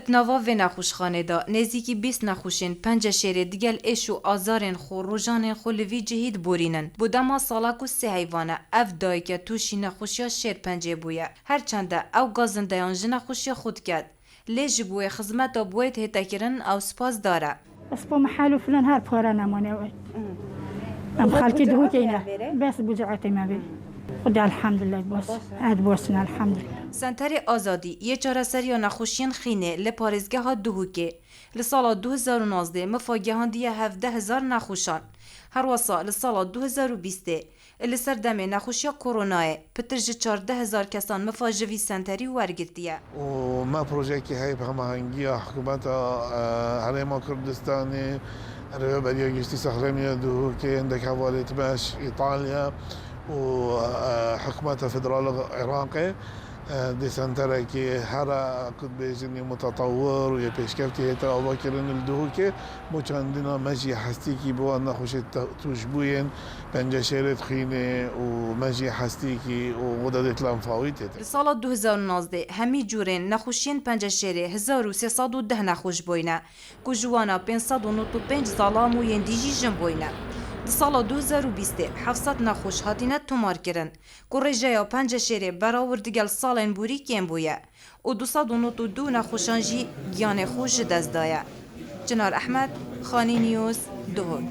اتناوا و نخوشخانه دا نزیکی 20 نخوشین 5 شهر دیگل ایش و آزارن خو روژانن خو لوی جهید بورینن. بودما سالاکو 3 حیوانه اف دای که توشی نخوشیا شهر 5 بویه. هرچنده او گازندیان جن نخوشیا خود کرد. لیج بوی خدمت بویت هتکرن او سپاس داره. بس با محل فلان هر پاره نمونه وی. ام خالتي دهوك هنا بس بجعتي ما بين خدا الحمدلله بس عاد بوسنا الحمدلله. سنتر آزادی یه چاره سری نخوشین خینه لپارزگاه ها دهوکه لسال 2019 مفاگهان دیه 17,000 نخوشان. هر وسا لسال 2020 لسر دم نخوشیا کروناه پترج 14,000 کسان مفاجوی سنتری ورگرتیه. و ما پروژه که های هماهنگی حکومت حریم کردستانی رهبری گشتی سخرمی دهوکه عندك حوالي باش ايطاليا وحكومة فدرال العراقي دي سنتره که هر کد بیشتری متطور و یه پیشکفتی هست آوا کردن الدهوکه مچندینا مجی هستی کی با نخوش توش بوین پنج شهرت خینه و مجی هستی کی و غدت لنفاویت هست. سال 2019 همی جورن نخوشین 5 شهر 1310 نخوش بوینه که جوانا 595 ظلام و یندیجی جن بوینه. سال 2020 700 نخوش هاتینه تومار کرن که رجایا 5 شهر براوردگل سالن بوری کم بویه و 292 نخوشانجی گیان خوش دست دایه. جنار احمد، خانی نیوز، دهوک.